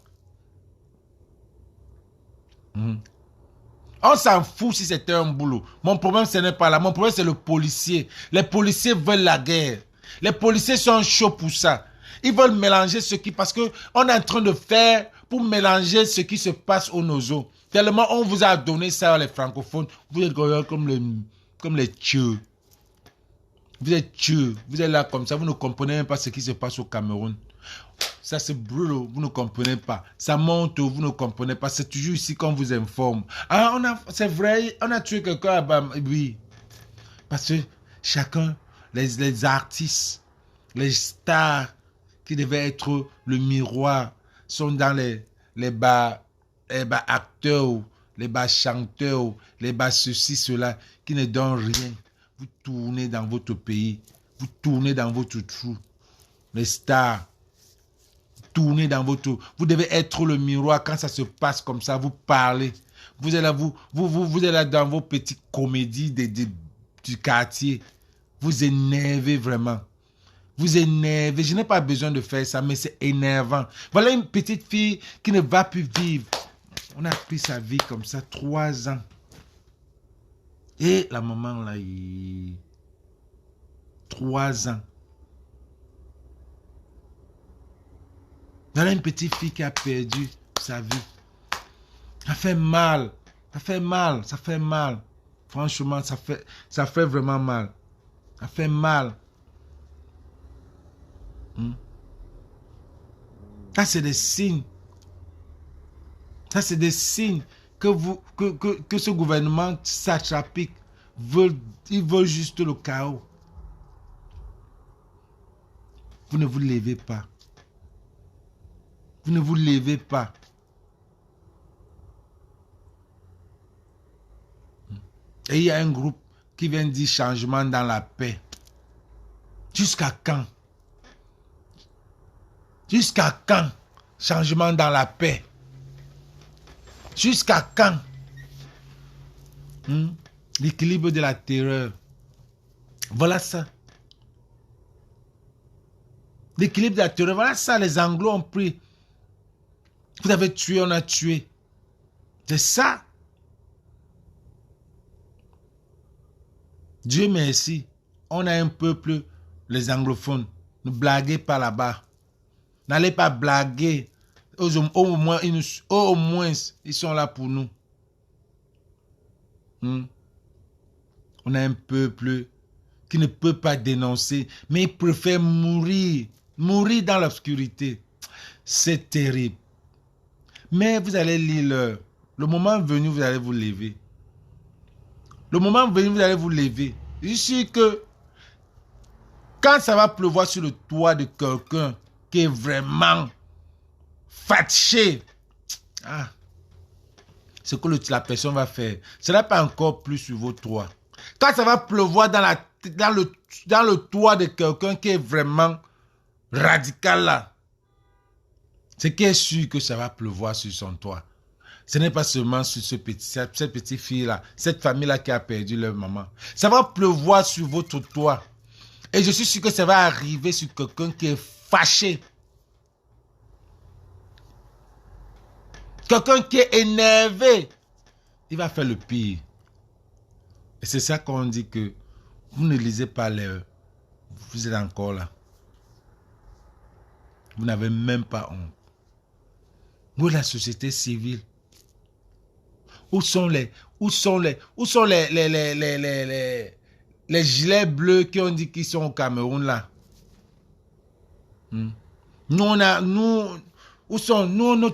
Speaker 3: On s'en fout si c'était un boulot. Mon problème, ce n'est pas là. Mon problème, c'est le policier. Les policiers veulent la guerre. Les policiers sont chauds pour ça. Ils veulent mélanger ce qui... Parce qu'on est en train de faire pour mélanger ce qui se passe au Nozo. Tellement on vous a donné ça, les francophones. Vous êtes comme les tcheux. Vous êtes tcheux. Vous êtes là comme ça. Vous ne comprenez même pas ce qui se passe au Cameroun. Ça c'est brûle, vous ne comprenez pas. Ça monte, vous ne comprenez pas. C'est toujours ici qu'on vous informe. Ah, c'est vrai, on a tué quelqu'un. Oui. Parce que chacun, les artistes, les stars qui devaient être le miroir, sont dans les bas acteurs, les bas chanteurs, les bas ceci, cela, qui ne donnent rien. Vous tournez dans votre pays, vous tournez dans votre trou. Les stars. Tournez dans votre... Vous devez être le miroir quand ça se passe comme ça, vous parlez. Vous êtes là, vous êtes là dans vos petites comédies du quartier. Vous énervez vraiment. Vous énervez. Je n'ai pas besoin de faire ça, mais c'est énervant. Voilà une petite fille qui ne va plus vivre. On a pris sa vie comme ça, 3 ans. Et la maman, là, 3 ans. Voilà une petite fille qui a perdu sa vie. Ça fait mal. Ça fait mal. Ça fait mal. Franchement, ça fait vraiment mal. Ça fait mal. Ça, c'est des signes. Ça, c'est des signes que ce gouvernement satrapique il veut juste le chaos. Vous ne vous levez pas. Vous ne vous levez pas. Et il y a un groupe qui vient dire changement dans la paix. Jusqu'à quand? Jusqu'à quand? Changement dans la paix. Jusqu'à quand? L'équilibre de la terreur. Voilà ça. L'équilibre de la terreur. Voilà ça, les Anglo ont pris. Vous avez tué, on a tué. C'est ça. Dieu merci. On a un peuple, les anglophones. Ne blaguez pas là-bas. N'allez pas blaguer. Au moins, ils sont là pour nous. On a un peuple qui ne peut pas dénoncer, mais il préfère mourir. Mourir dans l'obscurité. C'est terrible. Mais vous allez lire le moment venu, vous allez vous lever. Le moment venu, vous allez vous lever. Je suis sûr que quand ça va pleuvoir sur le toit de quelqu'un qui est vraiment fâché, ce que la personne va faire, ce n'est pas encore plus sur vos toits. Quand ça va pleuvoir dans le toit de quelqu'un qui est vraiment radical là, c'est qui est sûr que ça va pleuvoir sur son toit. Ce n'est pas seulement sur cette petite fille-là, cette famille-là qui a perdu leur maman. Ça va pleuvoir sur votre toit. Et je suis sûr que ça va arriver sur quelqu'un qui est fâché. Quelqu'un qui est énervé. Il va faire le pire. Et c'est ça qu'on dit que vous ne lisez pas les... Vous êtes encore là. Vous n'avez même pas honte. Où est la société civile? Où sont les gilets bleus qui ont dit qu'ils sont au Cameroun là? Notre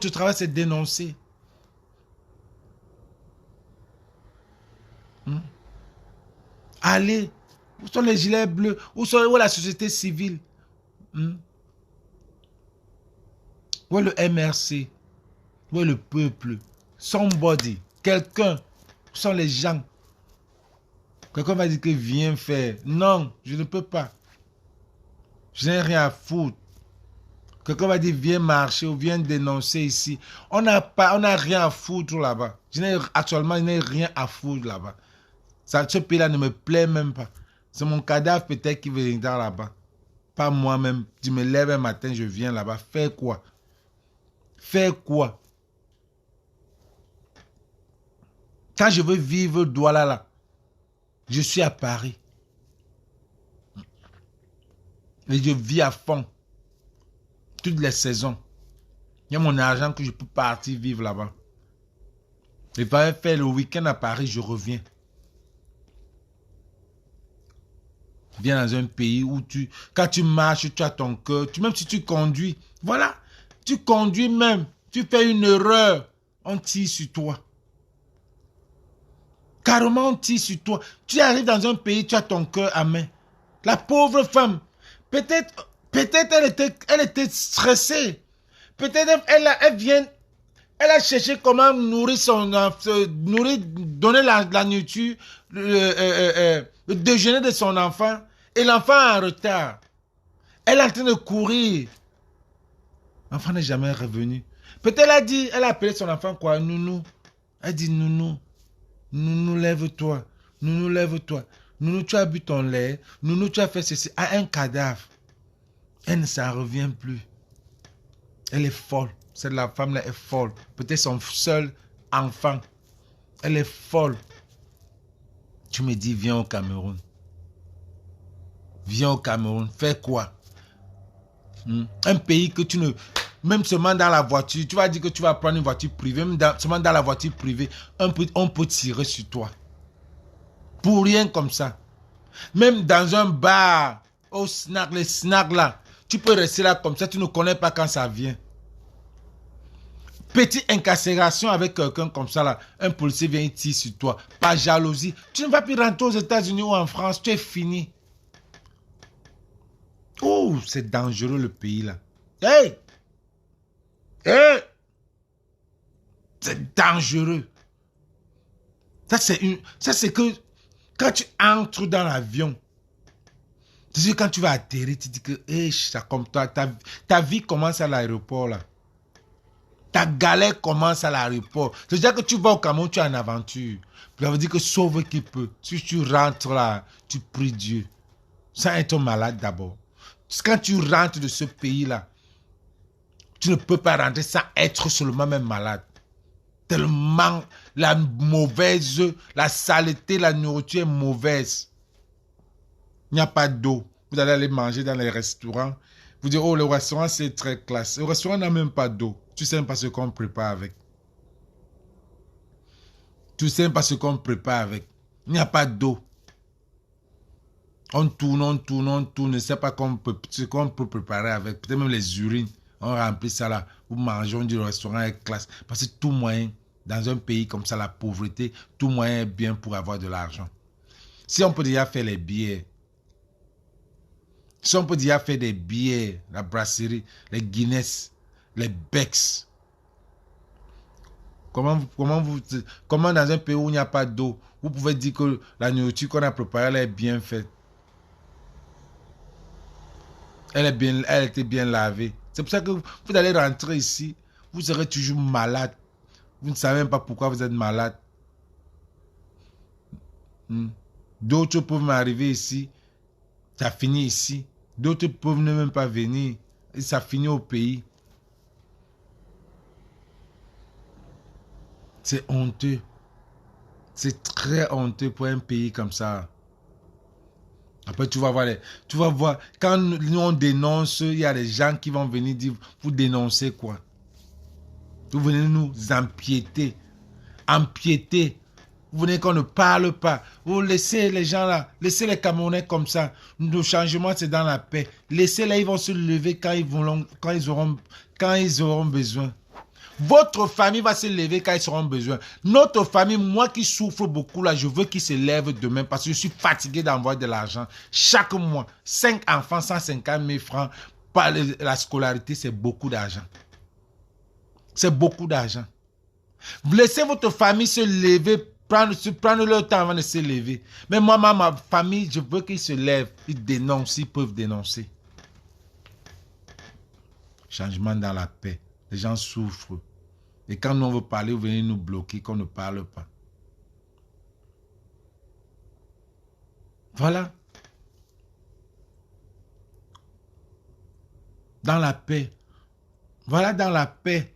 Speaker 3: travail c'est de dénoncer. Allez, où sont les gilets bleus? Où est la société civile? Où est le MRC? Où est le peuple? Somebody. Quelqu'un. Où sont les gens? Quelqu'un va dire que viens faire. Non, je ne peux pas. Je n'ai rien à foutre. Quelqu'un va dire viens marcher ou viens dénoncer ici. On n'a rien à foutre là-bas. Actuellement, je n'ai rien à foutre là-bas. Ce pays-là ne me plaît même pas. C'est mon cadavre peut-être qui viendra là-bas. Pas moi-même. Je me lève un matin, je viens là-bas. Faire quoi? Faire quoi? Quand je veux vivre Douala là, je suis à Paris. Et je vis à fond. Toutes les saisons. Il y a mon argent que je peux partir vivre là-bas. Je vais faire le week-end à Paris, je reviens. Je viens dans un pays où quand tu marches, tu as ton cœur. Même si tu conduis, voilà. Tu conduis même. Tu fais une erreur. On tire sur toi. Carrément, on tire sur toi. Tu arrives dans un pays, tu as ton cœur à main. La pauvre femme, peut-être elle était stressée. Peut-être elle a cherché comment nourrir son enfant, donner la nourriture, le déjeuner de son enfant. Et l'enfant est en retard. Elle est en train de courir. L'enfant n'est jamais revenu. Peut-être elle a appelé son enfant quoi? Nounou. Elle dit nounou. Nounou, lève-toi. Nounou, lève-toi. Nounou, tu as bu ton lait. Nounou, tu as fait ceci. À un cadavre. Elle ne s'en revient plus. Elle est folle. Cette femme-là est folle. Peut-être son seul enfant. Elle est folle. Tu me dis, viens au Cameroun. Viens au Cameroun. Fais quoi? Un pays que tu ne... Même seulement dans la voiture, tu vas dire que tu vas prendre une voiture privée. Même seulement dans la voiture privée, on peut tirer sur toi. Pour rien comme ça. Même dans un bar, au snack, les snacks là, tu peux rester là comme ça, tu ne connais pas quand ça vient. Petite incarcération avec quelqu'un comme ça là, un policier vient ici sur toi, par jalousie. Tu ne vas plus rentrer aux États-Unis ou en France, tu es fini. Oh, c'est dangereux le pays là. Hey! Hey! C'est dangereux. Ça c'est que quand tu entres dans l'avion, tu sais quand tu vas atterrir, tu dis que hey, ça comme toi, ta vie commence à l'aéroport là. Ta galère commence à l'aéroport. C'est-à-dire que tu vas au Cameroun, tu es en aventure. Ça veut dire que sauve qui peut. Si tu rentres là, tu pries Dieu. Sans être malade d'abord. Quand tu rentres de ce pays-là, tu ne peux pas rentrer sans être seulement même malade. Tellement la mauvaise, la saleté, la nourriture est mauvaise. Il n'y a pas d'eau. Vous allez aller manger dans les restaurants. Vous dites, oh, le restaurant, c'est très classe. Le restaurant n'a même pas d'eau. Tu sais même pas ce qu'on prépare avec. Tu sais même pas ce qu'on prépare avec. Il n'y a pas d'eau. On tourne, on ne sait pas ce qu'on peut préparer avec. Peut-être même les urines. On remplit ça là. Vous mangez, on dit le restaurant est classe. Parce que tout moyen, dans un pays comme ça, la pauvreté, tout moyen est bien pour avoir de l'argent. Si on peut déjà faire les billets, si on peut déjà faire des billets, la brasserie, les Guinness, les Becks. Comment dans un pays où il n'y a pas d'eau, vous pouvez dire que la nourriture qu'on a préparée, elle est bien faite. Elle était bien lavée. C'est pour ça que vous allez rentrer ici, vous serez toujours malade. Vous ne savez même pas pourquoi vous êtes malade. D'autres peuvent m'arriver ici, ça finit ici. D'autres peuvent ne même pas venir et ça finit au pays. C'est honteux. C'est très honteux pour un pays comme ça. Après, tu vas voir, quand nous on dénonce, il y a des gens qui vont venir dire, vous dénoncez quoi? Vous venez nous empiéter. Vous venez qu'on ne parle pas. Vous laissez les gens là, laissez les Camerounais comme ça. Le changement, c'est dans la paix. Laissez-les, ils vont se lever quand ils auront besoin. Votre famille va se lever quand ils auront besoin. Notre famille, moi qui souffre beaucoup là, je veux qu'ils se lèvent demain parce que je suis fatigué d'envoyer de l'argent. Chaque mois, 5 enfants, 150 000 francs. Par la scolarité, c'est beaucoup d'argent. C'est beaucoup d'argent. Laissez votre famille se lever, prendre leur temps avant de se lever. Mais moi, ma famille, je veux qu'ils se lèvent. Ils dénoncent, ils peuvent dénoncer. Changement dans la paix. Les gens souffrent. Et quand nous on veut parler, vous venez nous bloquer, qu'on ne parle pas. Voilà. Dans la paix. Voilà dans la paix.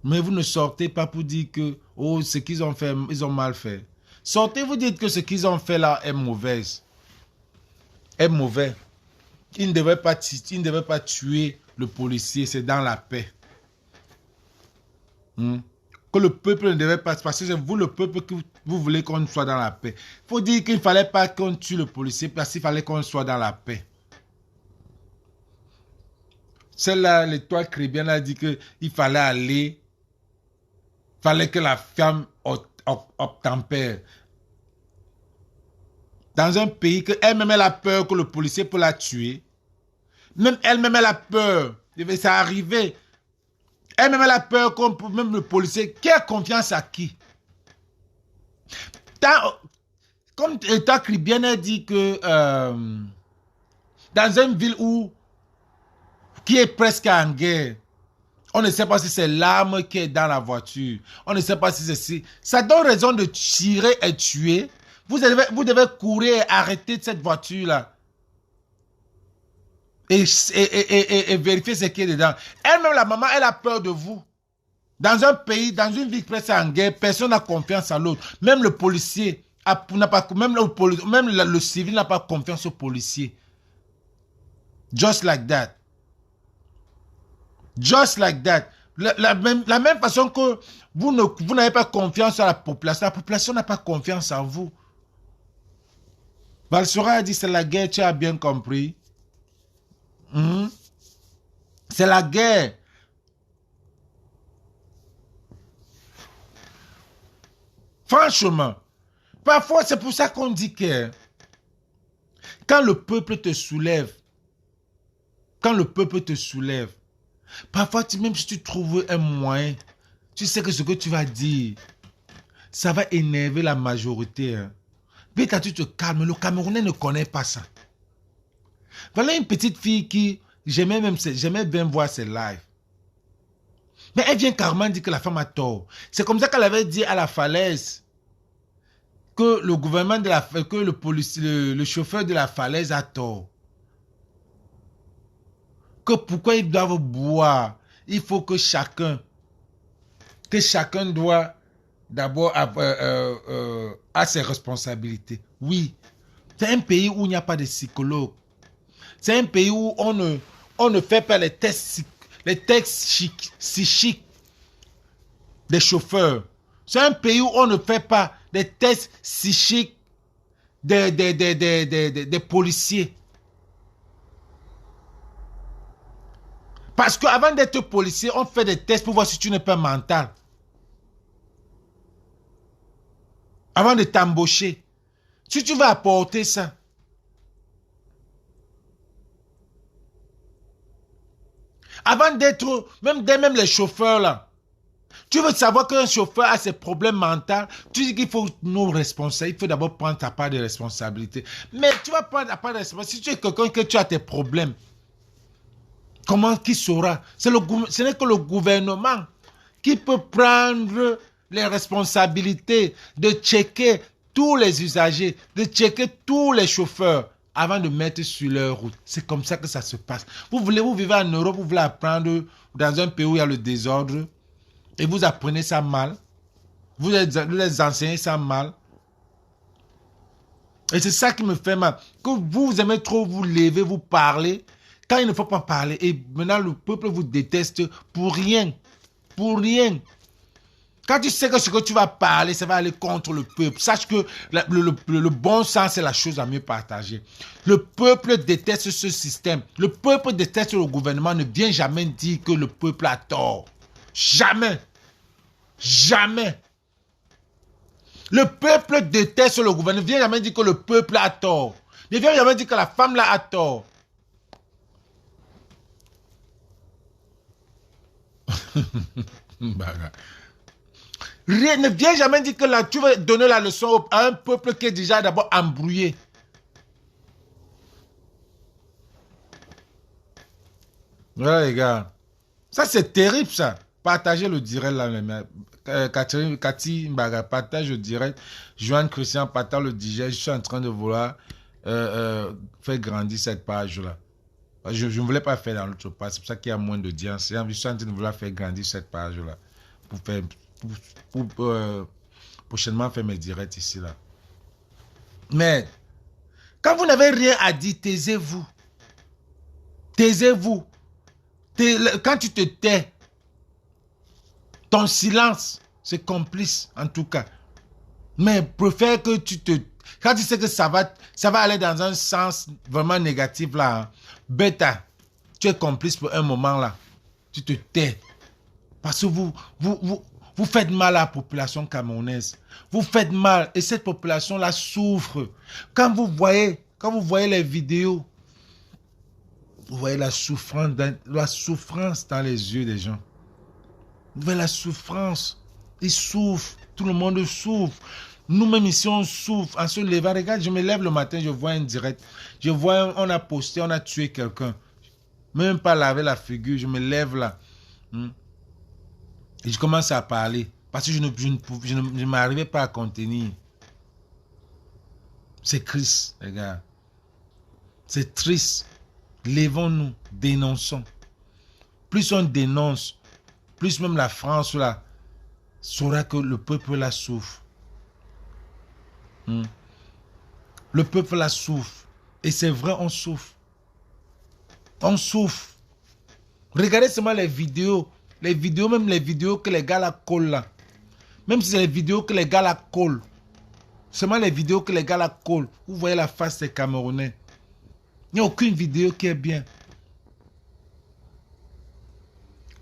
Speaker 3: Mais vous ne sortez pas pour dire que oh, ce qu'ils ont fait, ils ont mal fait. Sortez, vous dites que ce qu'ils ont fait là est mauvaise. Est mauvais. Ils ne devaient pas tuer le policier, c'est dans la paix. Que le peuple ne devait pas... Parce que c'est vous, le peuple, que vous voulez qu'on soit dans la paix. Il faut dire qu'il ne fallait pas qu'on tue le policier parce qu'il fallait qu'on soit dans la paix. Celle-là, l'étoile chrétienne a dit qu'il fallait aller... Il fallait que la femme obtempère. Dans un pays que elle-même elle a peur que le policier peut la tuer. Même elle-même elle a peur. Ça arrivé. Elle-même elle a peur que même le policier. Qui a confiance à qui? Comme l'État chrétien a dit que dans une ville qui est presque en guerre, on ne sait pas si c'est l'arme qui est dans la voiture. On ne sait pas si c'est si. Ça donne raison de tirer et tuer. Vous devez courir et arrêter cette voiture-là. Et vérifier ce qui est dedans. Elle-même, la maman, elle a peur de vous. Dans un pays, dans une ville presque en guerre, personne n'a confiance à l'autre. Même le policier n'a pas, même le civil n'a pas confiance au policier. Just like that. Just like that. La même façon que vous n'avez pas confiance à la population n'a pas confiance en vous. Valsora a dit c'est la guerre, tu as bien compris. C'est la guerre. Franchement, parfois c'est pour ça qu'on dit que quand le peuple te soulève, parfois même si tu trouves un moyen, tu sais que ce que tu vas dire, ça va énerver la majorité. Hein. Puis quand tu te calmes, le Camerounais ne connaît pas ça. Voilà une petite fille qui, j'aimais bien voir ses lives. Mais elle vient carrément dire que la femme a tort. C'est comme ça qu'elle avait dit à la falaise que le gouvernement que le chauffeur de la falaise a tort. Que pourquoi ils doivent boire. Il faut que chacun doit d'abord avoir ses responsabilités. Oui, c'est un pays où il n'y a pas de psychologue. C'est un pays où on ne fait pas les tests psychiques des chauffeurs. C'est un pays où on ne fait pas des tests psychiques des policiers. Parce qu'avant d'être policier, on fait des tests pour voir si tu n'es pas mental. Avant de t'embaucher. Si tu vas apporter ça. Avant d'être, même les chauffeurs là. Tu veux savoir qu'un chauffeur a ses problèmes mentaux. Tu dis qu'il faut nous responsabiliser. Il faut d'abord prendre ta part de responsabilité. Mais tu vas prendre ta part de responsabilité. Si tu es quelqu'un que tu as tes problèmes. Comment qui saura? Ce n'est que le gouvernement qui peut prendre les responsabilités de checker tous les usagers, de checker tous les chauffeurs avant de mettre sur leur route. C'est comme ça que ça se passe. Vous vivez en Europe, vous voulez apprendre dans un pays où il y a le désordre et vous apprenez ça mal. Vous les enseignez ça mal. Et c'est ça qui me fait mal. Que vous aimez trop vous lever, vous parler. Quand il ne faut pas parler, et maintenant le peuple vous déteste pour rien. Pour rien. Quand tu sais que ce que tu vas parler, ça va aller contre le peuple. Sache que le bon sens, c'est la chose la mieux partagée. Le peuple déteste ce système. Le peuple déteste le gouvernement. Ne vient jamais dire que le peuple a tort. Jamais. Jamais. Le peuple déteste le gouvernement. Ne vient jamais dire que le peuple a tort. Ne vient jamais dire que la femme là a tort. Rien, ne viens jamais dire que là, tu vas donner la leçon à un peuple qui est déjà d'abord embrouillé. Ouais, les gars. Ça, c'est terrible, ça. Partagez le direct là. Cathy Mbaga, partage le direct. Joanne Christian, partage le direct. Je suis en train de vouloir faire grandir cette page-là. Je ne voulais pas faire dans l'autre page. C'est pour ça qu'il y a moins d'audience. Je suis en train de vouloir faire grandir cette page-là. Pour prochainement faire mes directs ici, là. Mais, quand vous n'avez rien à dire, taisez-vous. Taisez-vous. Quand tu te tais, ton silence, c'est complice, en tout cas. Mais préfère que tu te... Quand tu sais que ça va aller dans un sens vraiment négatif, là, hein, bêta, tu es complice pour un moment, là. Tu te tais. Parce que vous faites mal à la population camerounaise. Vous faites mal. Et cette population-là souffre. Quand vous voyez les vidéos, vous voyez la souffrance dans les yeux des gens. Vous voyez la souffrance. Ils souffrent. Tout le monde souffre. Nous-mêmes ici, on souffre. En se levant, regarde, je me lève le matin, je vois un direct. Je vois, on a posté, on a tué quelqu'un. Même pas laver la figure, je me lève là. Et je commence à parler. Parce que je ne m'arrivais pas à contenir. C'est triste, les gars. C'est triste. Lèvons-nous, dénonçons. Plus on dénonce, plus même la France là, saura que le peuple la souffre. Le peuple la souffre. Et c'est vrai, on souffre. On souffre. Regardez seulement les vidéos. Les vidéos, même les vidéos que les gars la collent là. Même si c'est les vidéos que les gars la collent. Seulement les vidéos que les gars la collent. Vous voyez la face des Camerounais. Il n'y a aucune vidéo qui est bien.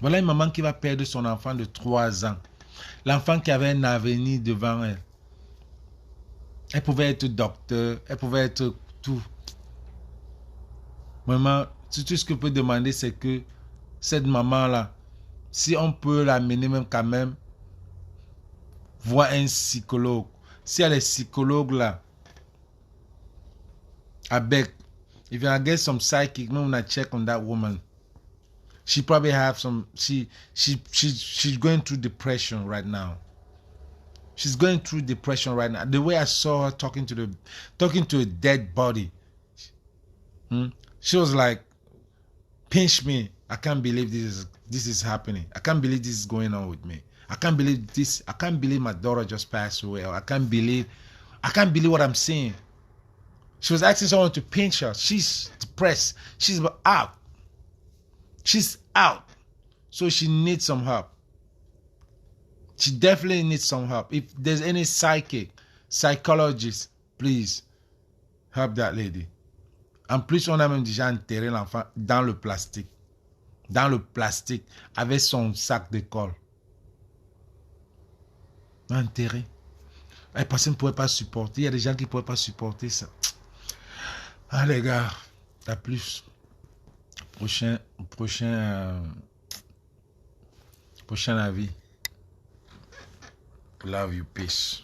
Speaker 3: Voilà une maman qui va perdre son enfant de 3 ans. L'enfant qui avait un avenir devant elle. Elle pouvait être docteur. Elle pouvait être tout. Maman, tout ce que je peux demander, c'est que cette maman-là, si on peut l'amener même quand même, voir un psychologue. Si elle est psychologue là, avec, if you get some psychic, no one check on that woman. She probably have some, she's going through depression right now. She's going through depression right now. The way I saw her talking to a dead body. She was like, pinch me. I can't believe this is happening. I can't believe this is going on with me. I can't believe this. I can't believe my daughter just passed away. Or I can't believe what I'm seeing. She was asking someone to pinch her. She's depressed. She's out. She's out. So she needs some help. She definitely needs some help. If there's any psychologist, please help that lady. En plus, on a même déjà enterré l'enfant dans le plastique. Dans le plastique, avec son sac d'école. Enterré. Et personne ne pouvait pas supporter. Il y a des gens qui ne pouvaient pas supporter ça. Ah les gars, à plus. Prochain avis. Love you, peace.